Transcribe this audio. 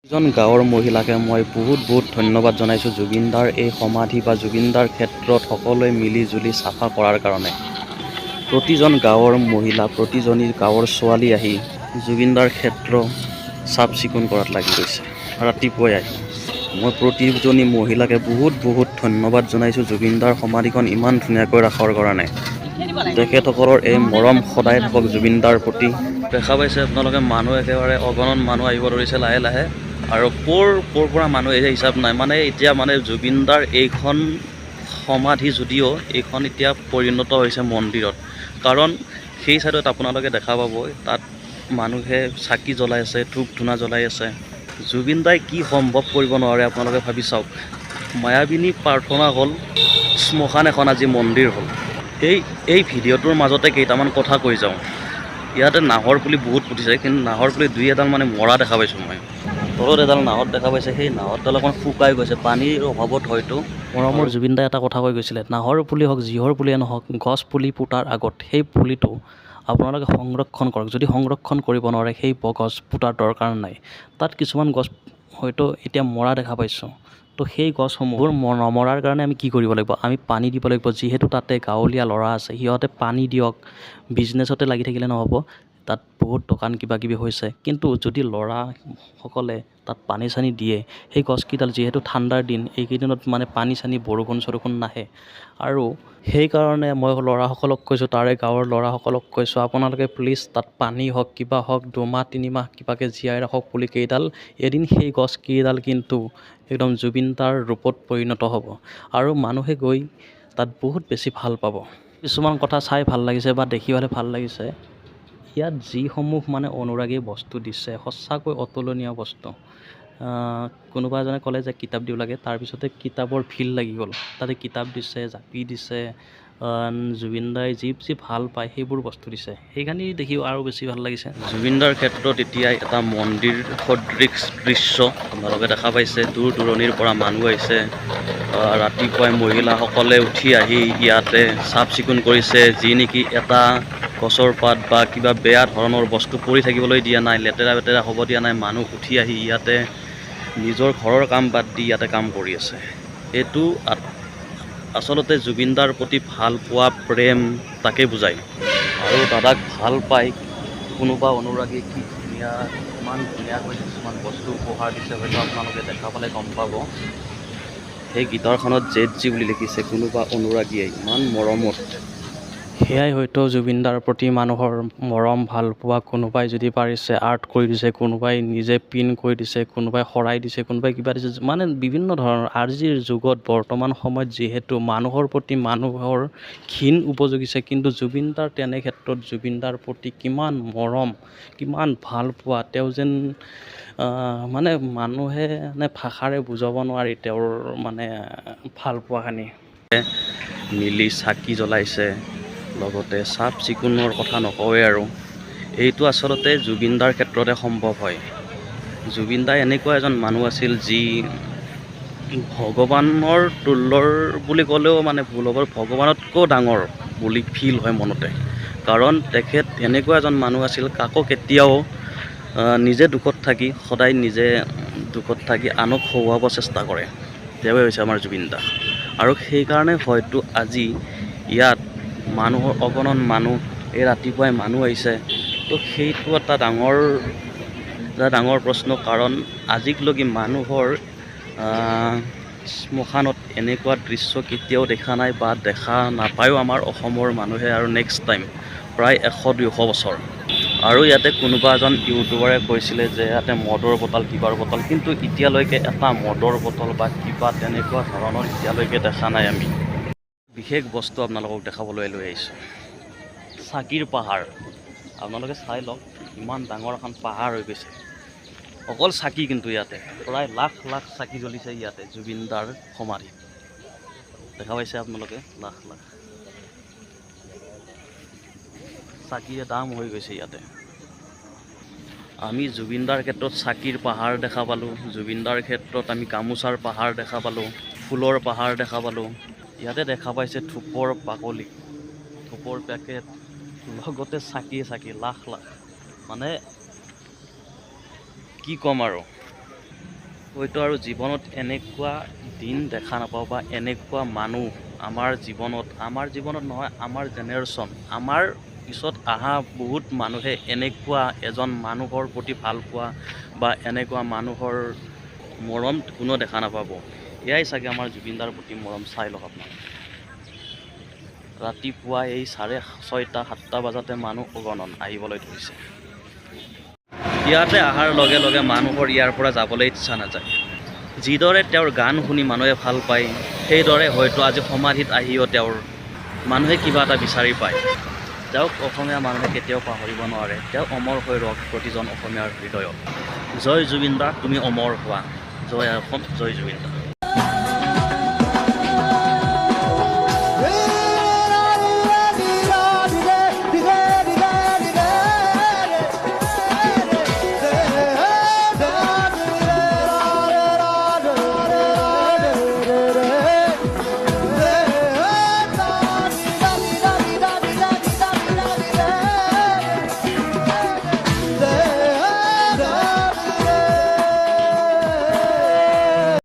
এজন গাঁৱৰ মহিলাকে মই বহুত ধন্যবাদ জনাইছোঁ জুবিনদাৰ এই সমাধি বা জুবিনদাৰ ক্ষেত্ৰত সকলোৱে মিলি জুলি চাফা কৰাৰ কাৰণে। প্ৰতিজন গাঁৱৰ মহিলা, প্ৰতিজনী গাঁৱৰ ছোৱালী আহি জুবিনদাৰ ক্ষেত্ৰ চাফ চিকুণ কৰাত লাগি গৈছে। ৰাতিপুৱাই আহি মই প্ৰতিজনী মহিলাকে বহুত ধন্যবাদ জনাইছোঁ জুবিনদাৰ সমাধিখন ইমান ধুনীয়াকৈ ৰাখাৰ কাৰণে। তেখেতসকলৰ এই মৰম সদায় থাকক জুবিনদাৰ প্ৰতি। দেখা পাইছে আপোনালোকে মানুহ একেবাৰে অগণন মানুহ আহিব ধৰিছে লাহে লাহে। আৰু ক'ৰ পৰা মানুহ আহিছে হিচাপ নাই। মানে এতিয়া জুবিনদাৰ এইখন সমাধি যদিও এইখন এতিয়া পৰিণত হৈছে মন্দিৰত। কাৰণ সেই চাইডত আপোনালোকে দেখা পাব তাত মানুহে চাকি জ্বলাই আছে, ধূপ ধূনা জ্বলাই আছে। জুবিনদাই কি সম্ভৱ কৰিব নোৱাৰে আপোনালোকে ভাবি চাওক। মায়াবিনী প্ৰাৰ্থনা হ'ল, শ্মশান এখন আজি মন্দিৰ হ'ল। এই ভিডিঅ'টোৰ মাজতে কেইটামান কথা কৈ যাওঁ। ইয়াতে নাহৰ পুলি বহুত ফুটিছে, কিন্তু নাহৰ পুলি দুই এডাল মৰা দেখা পাইছোঁ মই। তলত এডাল নাহত দেখা পাইছে, সেই নাহতডাল অকণ শুকাই গৈছে পানীৰ অভাৱত হয়তো। মৰমৰ জুবিনদাই এটা কথা কৈ গৈছিলে, নাহৰ পুলি হওক যিহৰ পুলিয়ে নহওক, গছ পুলি পুতাৰ আগত সেই পুলিটো আপোনালোকে সংৰক্ষণ কৰক। যদি সংৰক্ষণ কৰিব নোৱাৰে সেই গছ পুতাৰ দৰকাৰ নাই। তাত কিছুমান গছ হয়তো এতিয়া মৰা দেখা পাইছোঁ। তো সেই গছসমূহৰ নমৰাৰ কাৰণে আমি কি কৰিব লাগিব? আমি পানী দিব লাগিব। যিহেতু তাতে গাঁৱলীয়া ল'ৰা আছে, সিহঁতে পানী দিয়ক। বিজনেছতে লাগি থাকিলে নহ'ব। তাত বহুত দোকান কিবাকিবি হৈছে, কিন্তু যদি ল'ৰাসকলে তাত পানী চানী দিয়ে, সেই গছকেইডাল যিহেতু ঠাণ্ডাৰ দিন, এইকেইদিনত পানী চানী বৰষুণ নাহে। আৰু সেইকাৰণে মই ল'ৰাসকলক কৈছোঁ, তাৰে গাঁৱৰ ল'ৰাসকলক কৈছোঁ, আপোনালোকে প্লিজ তাত পানী হওক কিবা হওক 2 মাহ 3 মাহ কিবাকৈ জীয়াই ৰাখক পুলিকেইডাল। এদিন সেই গছকেইডাল কিন্তু একদম জুবিনদাৰ ৰূপত পৰিণত হ'ব আৰু মানুহে গৈ তাত বহুত বেছি ভাল পাব। কিছুমান কথা চাই ভাল লাগিছে বা দেখি পেলাই ভাল লাগিছে। ইয়াত যিসমূহ অনুৰাগী বস্তু দিছে, সঁচাকৈ অতুলনীয় বস্তু। কোনোবা এজনে ক'লে যে কিতাপ দিব লাগে, তাৰপিছতে কিতাপৰ ভিৰ লাগি গ'ল। তাতে কিতাপ দিছে, জাপি দিছে, জুবিনদাই যি ভাল পায় সেইবোৰ বস্তু দিছে। সেইখিনি দেখি আৰু বেছি ভাল লাগিছে। জুবিনদাৰ ক্ষেত্ৰত এতিয়া এটা মন্দিৰ সদৃশ দৃশ্য আপোনালোকে দেখা পাইছে। দূৰ দূৰণিৰ পৰা মানুহ আহিছে। ৰাতিপুৱাই মহিলাসকলে উঠি আহি ইয়াতে চাফ চিকুণ কৰিছে। যি নেকি এটা গছৰ পাত বা কিবা বেয়া ধৰণৰ বস্তু পৰি থাকিবলৈ দিয়া নাই, লেতেৰা হ'ব দিয়া নাই। মানুহ উঠি আহি ইয়াতে নিজৰ ঘৰৰ কাম বাদ দি ইয়াতে কাম কৰি আছে। এইটো আচলতে জুবিনদাৰ প্ৰতি ভাল পোৱা প্ৰেম তাকে বুজায়। আৰু দাদাক ভাল পায় কোনোবা অনুৰাগী কি ধুনীয়া, ইমান ধুনীয়াকৈ কিছুমান বস্তু উপহাৰ দিছে, হয়তো আপোনালোকে দেখা পালে গম পাব। সেই গীটাৰখনত ZG বুলি লিখিছে কোনোবা অনুৰাগীয়ে, ইমান মৰমত। সেয়াই হয়তো জুবিনদাৰ প্ৰতি মানুহৰ মৰম ভাল পোৱা। কোনোবাই যদি পাৰিছে আৰ্ট কৰি দিছে, কোনোবাই নিজে প্ৰিণ্ট কৰি দিছে, কোনোবাই শৰাই দিছে, কোনোবাই কিবা দিছে। বিভিন্ন ধৰণৰ। আজিৰ যুগত বৰ্তমান সময়ত যিহেতু মানুহৰ প্ৰতি মানুহৰ ঘিণ উপযোগিছে, কিন্তু জুবিনদাৰ তেনে ক্ষেত্ৰত জুবিনদাৰ প্ৰতি কিমান মৰম, কিমান ভাল পোৱা। তেওঁ যেন মানুহে ভাষাৰে বুজাব নোৱাৰি তেওঁৰ ভাল পোৱাখিনি। মিলি চাকি জ্বলাইছে, লগতে চাফ চিকুণৰ কথা নকওঁৱেই আৰু। এইটো আচলতে জুবিনদাৰ ক্ষেত্ৰতে সম্ভৱ হয়। জুবিনদাই এনেকুৱা এজন মানুহ আছিল যি ভগৱানৰ তুল্যৰ বুলি ক'লেও ভুল হ'ব, ভগৱানতকৈও ডাঙৰ বুলি ফিল হয় মনতে। কাৰণ তেখেত এনেকুৱা এজন মানুহ আছিল, কাকো কেতিয়াও নিজে দুখত থাকি, সদায় নিজে দুখত থাকি আনক হহুৱাব চেষ্টা কৰে। তেওঁৱে হৈছে আমাৰ জুবিনদা। আৰু সেইকাৰণে হয়তো আজি ইয়াত মানুহৰ অগণন মানুহ, এই ৰাতিপুৱাই মানুহ আহিছে। তো সেইটো এটা ডাঙৰ প্ৰশ্ন। কাৰণ আজিলৈকে মানুহৰ শ্মশানত এনেকুৱা দৃশ্য কেতিয়াও দেখা নাই বা দেখা নাপায়ো আমাৰ অসমৰ মানুহে। আৰু নেক্সট টাইম প্ৰায় 100-200 বছৰ। আৰু ইয়াতে কোনোবা এজন ইউটিউবাৰে কৈছিলে যে ইয়াতে মদৰ বটল, কিবাৰ বটল, কিন্তু এতিয়ালৈকে এটা মদৰ বটল বা কিবা তেনেকুৱা ধৰণৰ এতিয়ালৈকে দেখা নাই আমি। বিশেষ বস্তু আপোনালোকক দেখাবলৈ লৈ আহিছোঁ। চাকিৰ পাহাৰ আপোনালোকে চাই লওক, ইমান ডাঙৰ এখন পাহাৰ হৈ গৈছে। অকল চাকি, কিন্তু ইয়াতে প্ৰায় লাখ চাকি জ্বলিছে ইয়াতে জুবিনদাৰ সমাধিত। দেখা পাইছে আপোনালোকে, লাখ চাকিৰে দাম হৈ গৈছে ইয়াতে। আমি জুবিনদাৰ ক্ষেত্ৰত চাকিৰ পাহাৰ দেখা পালোঁ, জুবিনদাৰ ক্ষেত্ৰত আমি গামোচাৰ পাহাৰ দেখা পালোঁ, ফুলৰ পাহাৰ দেখা পালোঁ। ইয়াতে দেখা পাইছে ধূপৰ বাকলি, ধূপৰ পেকেট, লগতে চাকি লাখ কি ক'ম আৰু। হয়তো আৰু জীৱনত এনেকুৱা দিন দেখা নাপাওঁ বা এনেকুৱা মানুহ আমাৰ জীৱনত নহয়, আমাৰ জেনেৰেশ্যন, আমাৰ পিছত অহা বহুত মানুহে এনেকুৱা এজন মানুহৰ প্ৰতি ভাল পোৱা বা এনেকুৱা মানুহৰ মৰম কোনো দেখা নাপাব। এয়াই চাগে আমাৰ জুবিনদাৰ প্ৰতি মৰম। চাই লওক আপোনালোকে, ৰাতিপুৱা এই 6:30-7টা বজাতে মানুহ অগণন আহিবলৈ ধৰিছে। ইয়াতে অহাৰ লগে লগে মানুহৰ ইয়াৰ পৰা যাবলৈ ইচ্ছা নাযায়। যিদৰে তেওঁৰ গান শুনি মানুহে ভাল পায়, সেইদৰে হয়তো আজি সমাধিত আহিও তেওঁৰ মানুহে কিবা এটা বিচাৰি পায়। তেওঁক অসমীয়া মানুহে কেতিয়াও পাহৰিব নোৱাৰে। তেওঁ অমৰ হৈ ৰওক প্ৰতিজন অসমীয়াৰ হৃদয়ত। জয় জুবিন দা, তুমি অমৰ হোৱা। জয় অসম, জয় জুবিন দা।